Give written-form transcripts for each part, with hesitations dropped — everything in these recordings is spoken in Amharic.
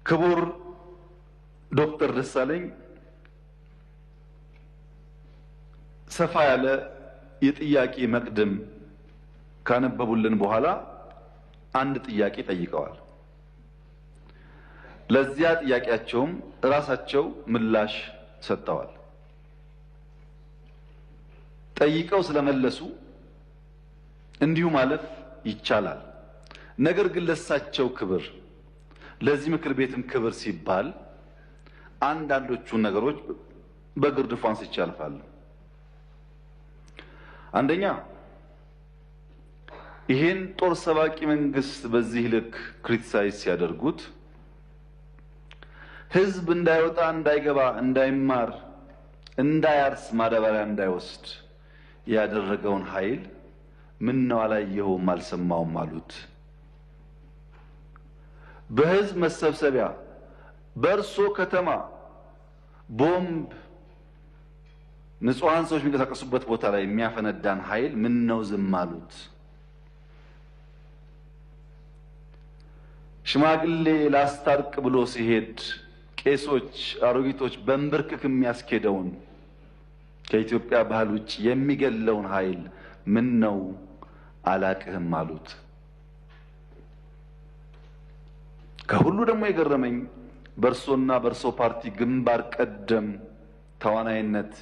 ክቡር ዶክተር ደሳለኝ ሰፋ ያለ የጥያቄ መቅድም ካነበቡልን በኋላ አንድ ጥያቄ ጠይቀዋል። ለዚያ ጥያቄያቸውም ራሳቸው ምላሽ ሰጥተዋል። ጠይቀው ስለመለሱ እንዲሁ ማለፍ ይቻላል። ነገር ግን ለሳቸው ክብር፣ ለዚህ ምክር ቤትም ክብር ሲባል አንዳንዶቹ ነገሮች በግርድፉ አንስቼ አልፋለሁ። አንደኛ ይሄን ጦር ሰባቂ መንግስት በዚህ ልክ ክሪቲሳይዝ ሲያደርጉት ህዝብ እንዳይወጣ፣ እንዳይገባ፣ እንዳይማር፣ እንዳያርስ፣ ማዳበሪያ እንዳይወስድ ያደረገውን ኃይል ምን ነው አላየኸውም አልሰማውም አሉት። በህዝብ መሰብሰቢያ በእርሶ ከተማ ቦምብ ንጹሃን ሰዎች የሚንቀሳቀሱበት ቦታ ላይ የሚያፈነዳን ኃይል ምን ነው ዝም አሉት? ሽማግሌ ላስታርቅ ብሎ ሲሄድ ቄሶች፣ አሮጊቶች በንብርክክ የሚያስኬደውን ከኢትዮጵያ ባህል ውጭ የሚገለውን ኃይል ምን ነው አላቅህም አሉት። ከሁሉ ደግሞ የገረመኝ በእርሶና በእርሶ ፓርቲ ግንባር ቀደም ተዋናይነት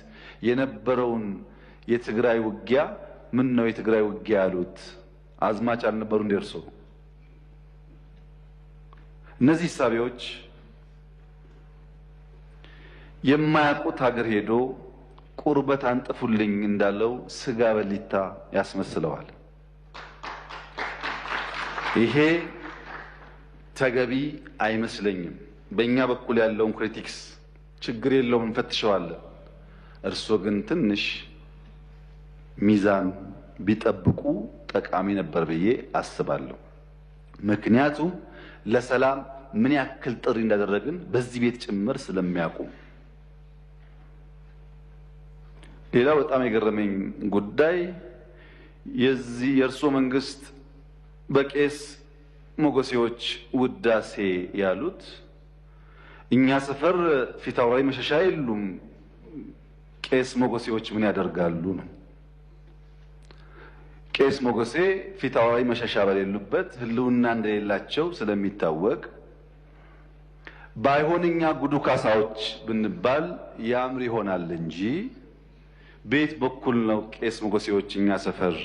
የነበረውን የትግራይ ውጊያ ምን ነው የትግራይ ውጊያ ያሉት? አዝማች አልነበሩ እንደ እርሶ? እነዚህ ሳቢዎች የማያውቁት ሀገር ሄዶ ቁርበት አንጥፉልኝ እንዳለው ስጋ በሊታ ያስመስለዋል። ይሄ ተገቢ አይመስለኝም። በእኛ በኩል ያለውን ክሪቲክስ ችግር የለውም እንፈትሸዋለን። እርሶ ግን ትንሽ ሚዛን ቢጠብቁ ጠቃሚ ነበር ብዬ አስባለሁ። ምክንያቱም ለሰላም ምን ያክል ጥሪ እንዳደረግን በዚህ ቤት ጭምር ስለሚያውቁ። ሌላው በጣም የገረመኝ ጉዳይ የእርሶ መንግስት በቄስ ሞገሴዎች ውዳሴ ያሉት እኛ ሰፈር ፊታውራሪ መሸሻ የሉም፣ ቄስ ሞገሴዎች ምን ያደርጋሉ ነው። ቄስ ሞገሴ ፊታውራሪ መሸሻ በሌሉበት ህልውና እንደሌላቸው ስለሚታወቅ ባይሆንኛ ጉዱ ካሳዎች ብንባል ያምር ይሆናል እንጂ ቤት በኩል ነው ቄስ ሞገሴዎች እኛ ሰፈር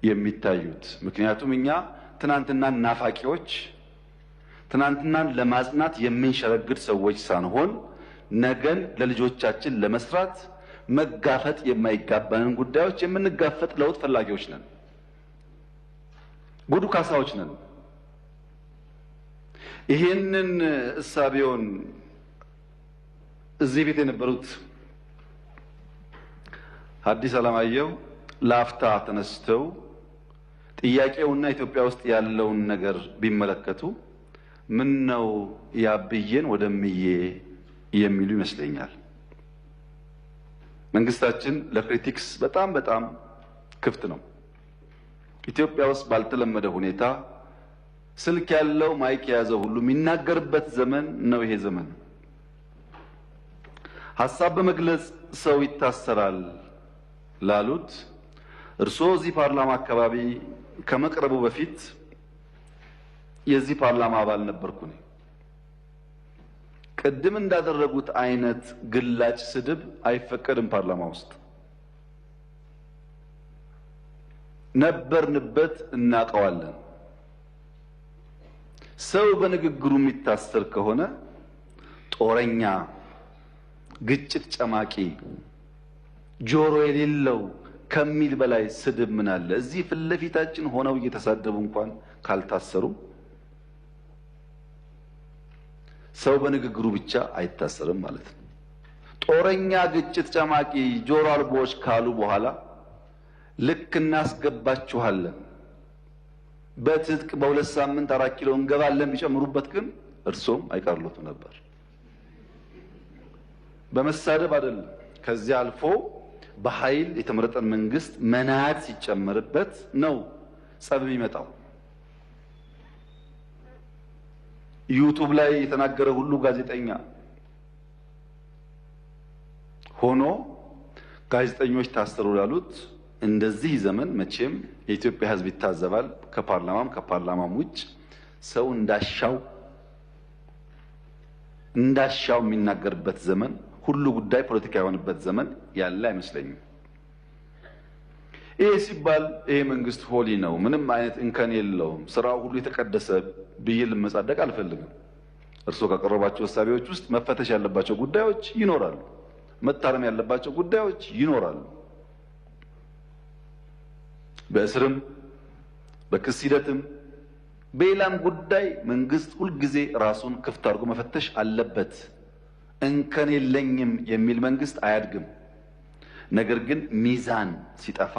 የሚታዩት። ምክንያቱም እኛ ትናንትናን ናፋቂዎች፣ ትናንትናን ለማጽናት የምንሸረግድ ሰዎች ሳንሆን ነገን ለልጆቻችን ለመስራት መጋፈጥ የማይጋባንን ጉዳዮች የምንጋፈጥ ለውጥ ፈላጊዎች ነን። ጉዱ ካሳዎች ነን። ይሄንን እሳቤውን እዚህ ቤት የነበሩት ሐዲስ ዓለማየሁ ላፍታ ተነስተው ጥያቄውና ኢትዮጵያ ውስጥ ያለውን ነገር ቢመለከቱ ምን ነው ያብዬን ወደምዬ የሚሉ ይመስለኛል። መንግስታችን ለክሪቲክስ በጣም ክፍት ነው። ኢትዮጵያ ውስጥ ባልተለመደ ሁኔታ ስልክ ያለው ማይክ የያዘው ሁሉ የሚናገርበት ዘመን ነው ይሄ ዘመን። ሐሳብ በመግለጽ ሰው ይታሰራል ላሉት እርስዎ እዚህ ፓርላማ አካባቢ ከመቅረቡ በፊት የዚህ ፓርላማ አባል ነበርኩኝ። ቅድም እንዳደረጉት አይነት ግላጭ ስድብ አይፈቀድም። ፓርላማ ውስጥ ነበርንበት፣ እናውቀዋለን። ሰው በንግግሩ የሚታሰር ከሆነ ጦረኛ፣ ግጭት ጨማቂ፣ ጆሮ የሌለው ከሚል በላይ ስድብ ምን አለ? እዚህ ፊት ለፊታችን ሆነው እየተሳደቡ እንኳን ካልታሰሩ ሰው በንግግሩ ብቻ አይታሰርም ማለት ነው። ጦረኛ፣ ግጭት ጨማቂ፣ ጆሮ አልቦች ካሉ በኋላ ልክ እናስገባችኋለን፣ በትጥቅ በ2 ሳምንት 4 ኪሎ እንገባለን ቢጨምሩበት ግን እርሶም አይቀርሉት ነበር። በመሳደብ አይደለም። ከዚያ አልፎ በኃይል የተመረጠን መንግስት መናት ሲጨመርበት ነው ጸብ የሚመጣው። ዩቲዩብ ላይ የተናገረ ሁሉ ጋዜጠኛ ሆኖ ጋዜጠኞች ታሰሩ ያሉት እንደዚህ ዘመን መቼም የኢትዮጵያ ሕዝብ ይታዘባል። ከፓርላማም ውጭ ሰው እንዳሻው የሚናገርበት ዘመን፣ ሁሉ ጉዳይ ፖለቲካ የሆነበት ዘመን ያለ አይመስለኝም። ይሄ ሲባል ይሄ መንግስት ሆሊ ነው፣ ምንም አይነት እንከን የለውም፣ ስራው ሁሉ የተቀደሰ ብዬ ልመጻደቅ አልፈልግም። እርስዎ ካቀረባቸው ሀሳቦች ውስጥ መፈተሽ ያለባቸው ጉዳዮች ይኖራሉ፣ መታረም ያለባቸው ጉዳዮች ይኖራሉ። በእስርም በክስ ሂደትም በሌላም ጉዳይ መንግስት ሁልጊዜ ራሱን ክፍት አድርጎ መፈተሽ አለበት። እንከን የለኝም የሚል መንግስት አያድግም። ነገር ግን ሚዛን ሲጠፋ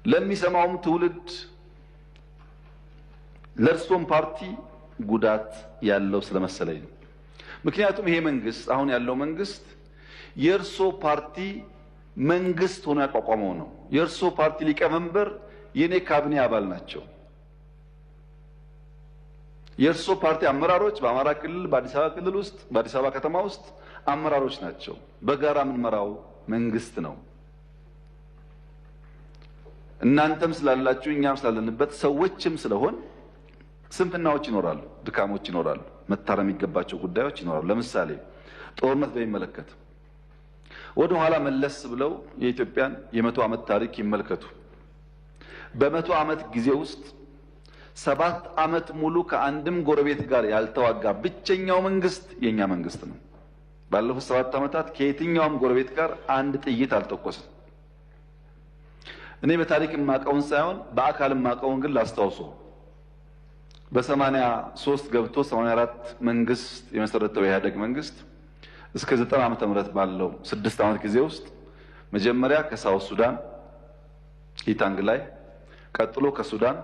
ለሚሰማውም ትውልድ ለእርሶም ፓርቲ ጉዳት ያለው ስለመሰለኝ ነው። ምክንያቱም ይሄ መንግስት አሁን ያለው መንግስት የእርሶ ፓርቲ መንግስት ሆኖ ያቋቋመው ነው። የእርሶ ፓርቲ ሊቀመንበር የኔ ካቢኔ አባል ናቸው። የእርሶ ፓርቲ አመራሮች በአማራ ክልል፣ በአዲስ አበባ ክልል ውስጥ፣ በአዲስ አበባ ከተማ ውስጥ አመራሮች ናቸው። በጋራ የምንመራው መንግስት ነው። እናንተም ስላላችሁ እኛም ስላለንበት ሰዎችም ስለሆን ስንፍናዎች ይኖራሉ፣ ድካሞች ይኖራሉ፣ መታረም የሚገባቸው ጉዳዮች ይኖራሉ። ለምሳሌ ጦርነት በሚመለከት ወደ ኋላ መለስ ብለው የኢትዮጵያን የ100 ዓመት ታሪክ ይመልከቱ። በ100 ዓመት ጊዜ ውስጥ 7 ዓመት ሙሉ ከአንድም ጎረቤት ጋር ያልተዋጋ ብቸኛው መንግስት የኛ መንግስት ነው። ባለፉት 7 ዓመታት ከየትኛውም ጎረቤት ጋር አንድ ጥይት አልተኮሰም። እኔ በታሪክ የማውቀውን ሳይሆን በአካል የማውቀውን ግን ላስታውሰው። በ83 ገብቶ 84 መንግስት የመሰረተው የኢህአዴግ መንግስት እስከ 90 ዓመተ ምህረት ባለው 6 ዓመት ጊዜ ውስጥ መጀመሪያ ከሳውት ሱዳን ኢታንግ ላይ፣ ቀጥሎ ከሱዳን፣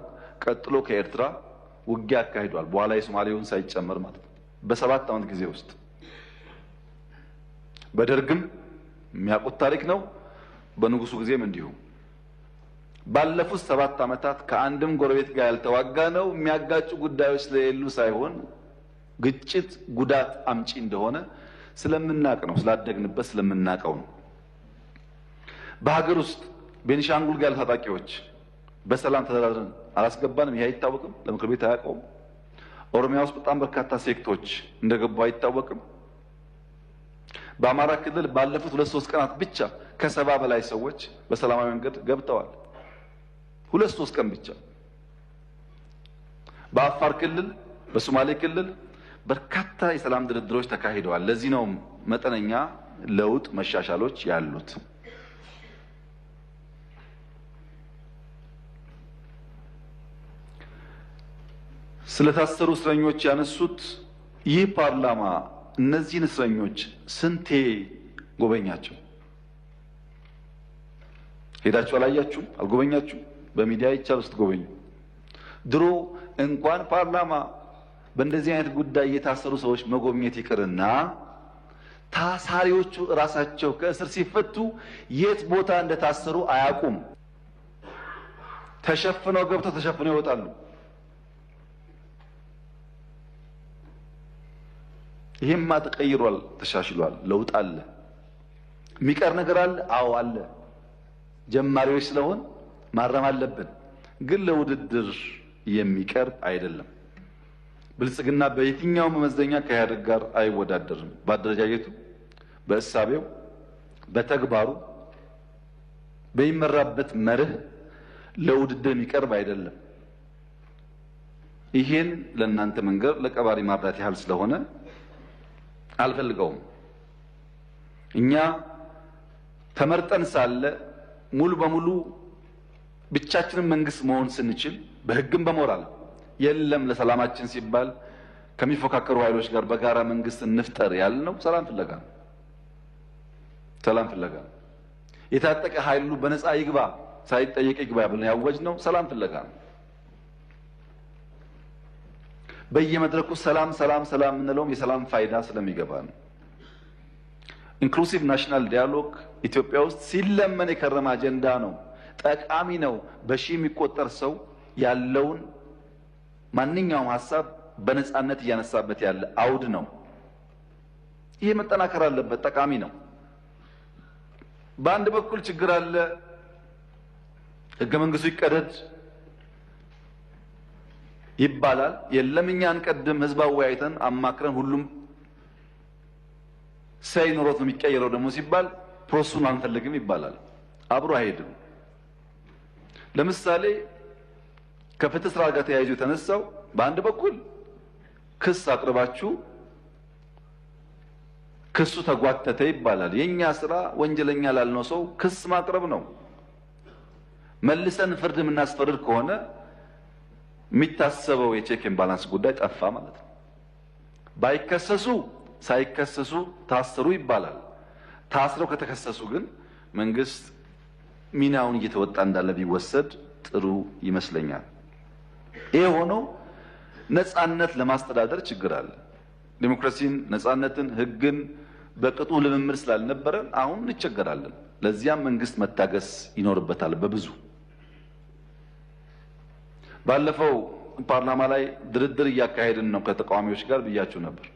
ቀጥሎ ከኤርትራ ውጊያ አካሂዷል። በኋላ የሶማሌውን ሳይጨመር ማለት ነው። በ7 ዓመት ጊዜ ውስጥ በደርግም የሚያውቁት ታሪክ ነው። በንጉሱ ጊዜም እንዲሁ ባለፉት 7 ዓመታት ከአንድም ጎረቤት ጋር ያልተዋጋ ነው። የሚያጋጩ ጉዳዮች ስለሌሉ ሳይሆን ግጭት ጉዳት አምጪ እንደሆነ ስለምናቅ ነው፣ ስላደግንበት ስለምናቀው ነው። በሀገር ውስጥ ቤኒሻንጉል ጋር ታጣቂዎች በሰላም ተደራድረን አላስገባንም። ይሄ አይታወቅም፣ ለምክር ቤት አያውቀውም። ኦሮሚያ ውስጥ በጣም በርካታ ሴክቶች እንደገቡ አይታወቅም። በአማራ ክልል ባለፉት 2-3 ቀናት ብቻ ከ70 በላይ ሰዎች በሰላማዊ መንገድ ገብተዋል። 2-3 ቀን ብቻ። በአፋር ክልል፣ በሶማሌ ክልል በርካታ የሰላም ድርድሮች ተካሂደዋል። ለዚህ ነው መጠነኛ ለውጥ መሻሻሎች ያሉት። ስለታሰሩ እስረኞች ያነሱት ይህ ፓርላማ እነዚህን እስረኞች ስንቴ ጎበኛቸው? ሄዳችሁ አላያችሁም? አልጎበኛችሁም? በሚዲያ ይቻል ውስጥ ጎበኙ። ድሮ እንኳን ፓርላማ በእንደዚህ አይነት ጉዳይ የታሰሩ ሰዎች መጎብኘት ይቅርና ታሳሪዎቹ ራሳቸው ከእስር ሲፈቱ የት ቦታ እንደታሰሩ አያውቁም። ተሸፍነው ገብተው ተሸፍነው ይወጣሉ። ይሄማ ተቀይሯል፣ ተሻሽሏል፣ ለውጥ አለ። የሚቀር ነገር አለ? አዎ አለ። ጀማሪዎች ስለሆን ማረም አለብን፣ ግን ለውድድር የሚቀርብ አይደለም። ብልጽግና በየትኛውም መመዘኛ ከኢህአዴግ ጋር አይወዳደርም። በአደረጃጀቱ፣ በእሳቤው፣ በተግባሩ፣ በሚመራበት መርህ ለውድድር የሚቀርብ አይደለም። ይሄን ለእናንተ መንገር ለቀባሪ ማርዳት ያህል ስለሆነ አልፈልገውም። እኛ ተመርጠን ሳለ ሙሉ በሙሉ ብቻችንን መንግስት መሆን ስንችል በህግም በሞራል የለም ለሰላማችን ሲባል ከሚፎካከሩ ኃይሎች ጋር በጋራ መንግስት እንፍጠር ያልነው ሰላም ፍለጋ ነው። ሰላም ፍለጋ ነው። የታጠቀ ኃይሉ በነፃ ይግባ ሳይጠየቅ ይግባ ብለን ያወጅነው ሰላም ፍለጋ ነው። በየመድረኩ ሰላም ሰላም ሰላም እንለውም የሰላም ፋይዳ ስለሚገባ ነው። ኢንክሉሲቭ ናሽናል ዲያሎግ ኢትዮጵያ ውስጥ ሲለመን የከረመ አጀንዳ ነው። ጠቃሚ ነው። በሺህ የሚቆጠር ሰው ያለውን ማንኛውም ሀሳብ በነጻነት እያነሳበት ያለ አውድ ነው። ይሄ መጠናከር አለበት፣ ጠቃሚ ነው። በአንድ በኩል ችግር አለ፣ ህገ መንግስቱ ይቀደድ ይባላል። የለም እኛ አንቀድም፣ ህዝብ አወያይተን አማክረን ሁሉም ሳይኖሮት ነው የሚቀየረው ደግሞ ሲባል ፕሮሰሱን አንፈልግም ይባላል። አብሮ አይሄድም። ለምሳሌ ከፍትህ ስራ ጋር ተያይዞ የተነሳው በአንድ በኩል ክስ አቅርባችሁ ክሱ ተጓተተ ይባላል። የኛ ስራ ወንጀለኛ ላልነው ሰው ክስ ማቅረብ ነው። መልሰን ፍርድ የምናስፈርድ ከሆነ የሚታሰበው የቼክ ኤንድ ባላንስ ጉዳይ ጠፋ ማለት ነው። ባይከሰሱ ሳይከሰሱ ታሰሩ ይባላል። ታስረው ከተከሰሱ ግን መንግስት ሚናውን እየተወጣ እንዳለ ቢወሰድ ጥሩ ይመስለኛል። ይሄ ሆኖ ነጻነት ለማስተዳደር ችግር አለ። ዲሞክራሲን፣ ነጻነትን፣ ህግን በቅጡ ልምምድ ስላልነበረን አሁን እንቸገራለን። ለዚያም መንግስት መታገስ ይኖርበታል። በብዙ ባለፈው ፓርላማ ላይ ድርድር እያካሄድን ነው ከተቃዋሚዎች ጋር ብያችሁ ነበር።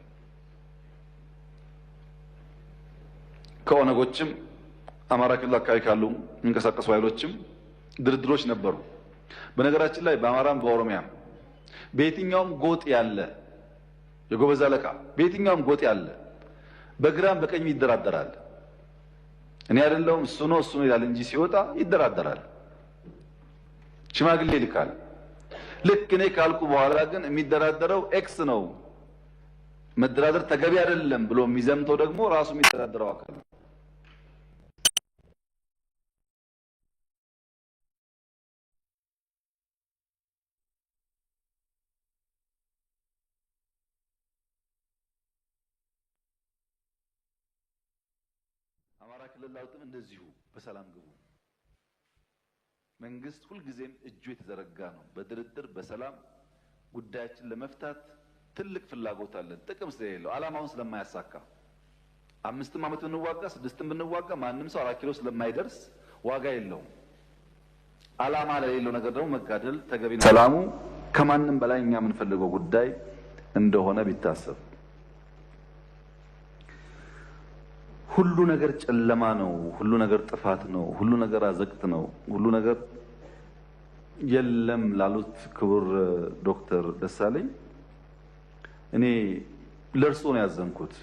ከኦነጎችም አማራ ክልል አካባቢ ካሉ የሚንቀሳቀሱ ኃይሎችም ድርድሮች ነበሩ። በነገራችን ላይ በአማራም በኦሮሚያም በየትኛውም ጎጥ ያለ የጎበዝ አለቃ በየትኛውም ጎጥ ያለ በግራም በቀኝ ይደራደራል። እኔ አይደለሁም እሱ ነው ይላል እንጂ ሲወጣ ይደራደራል፣ ሽማግሌ ይልካል። ልክ እኔ ካልኩ በኋላ ግን የሚደራደረው ኤክስ ነው፣ መደራደር ተገቢ አይደለም ብሎ የሚዘምተው ደግሞ ራሱ የሚደራደረው አካል ነው። አማራ ክልል ላውጥም እንደዚሁ በሰላም ግቡ። መንግስት ሁልጊዜም እጁ የተዘረጋ ነው። በድርድር በሰላም ጉዳያችን ለመፍታት ትልቅ ፍላጎት አለን። ጥቅም ስለሌለው ዓላማውን ስለማያሳካ 5 ዓመት ብንዋጋ 6 ብንዋጋ ማንም ሰው 4 ኪሎ ስለማይደርስ ዋጋ የለውም። ዓላማ ለሌለው ነገር ደግሞ መጋደል ተገቢ ነው። ሰላሙ ከማንም በላይ እኛ የምንፈልገው ጉዳይ እንደሆነ ቢታሰብ። ሁሉ ነገር ጨለማ ነው፣ ሁሉ ነገር ጥፋት ነው፣ ሁሉ ነገር አዘቅት ነው፣ ሁሉ ነገር የለም ላሉት ክቡር ዶክተር ደሳለኝ እኔ ለእርሶ ነው ያዘንኩት።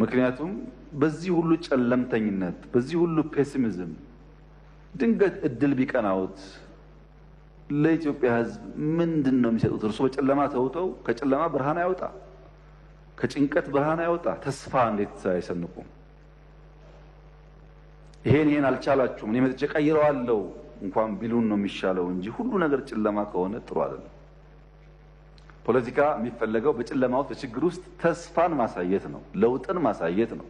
ምክንያቱም በዚህ ሁሉ ጨለምተኝነት፣ በዚህ ሁሉ ፔሲሚዝም ድንገት እድል ቢቀናውት ለኢትዮጵያ ሕዝብ ምንድን ነው የሚሰጡት? እርሶ በጨለማ ተውጠው ከጨለማ ብርሃን ያወጣ ከጭንቀት ብርሃን ያወጣ ተስፋ እንዴት አይሰንቁም? ይሄን አልቻላችሁም እኔ መጥቼ ቀይረዋለሁ እንኳን ቢሉን ነው የሚሻለው እንጂ ሁሉ ነገር ጨለማ ከሆነ ጥሩ አይደለም። ፖለቲካ የሚፈለገው በጨለማ ውስጥ በችግር ውስጥ ተስፋን ማሳየት ነው፣ ለውጥን ማሳየት ነው፣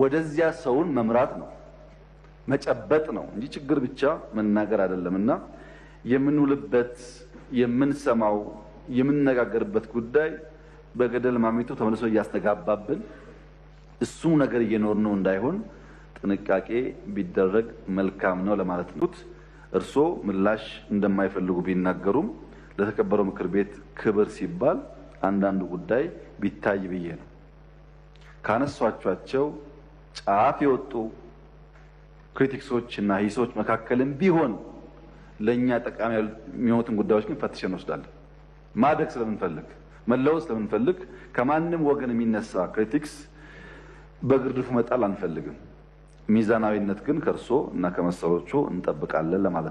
ወደዚያ ሰውን መምራት ነው፣ መጨበጥ ነው እንጂ ችግር ብቻ መናገር አይደለምና የምንውልበት የምንሰማው የምንነጋገርበት ጉዳይ በገደል ማሚቱ ተመልሶ እያስተጋባብን እሱ ነገር እየኖርነው እንዳይሆን ጥንቃቄ ቢደረግ መልካም ነው ለማለት ነው። እርሶ ምላሽ እንደማይፈልጉ ቢናገሩም ለተከበረው ምክር ቤት ክብር ሲባል አንዳንዱ ጉዳይ ቢታይ ብዬ ነው። ካነሷቸው ጫፍ የወጡ ክሪቲክሶች እና ሂሶች መካከልም ቢሆን ለኛ ጠቃሚ የሚሆኑትን ጉዳዮች ግን ፈትሸን እንወስዳለን። ማደግ ስለምንፈልግ መለወጥ ስለምንፈልግ ከማንም ወገን የሚነሳ ክሪቲክስ በግርድፉ መጣል አንፈልግም። ሚዛናዊነት ግን ከርሶ እና ከመሰሎቹ እንጠብቃለን ለማለት ነው።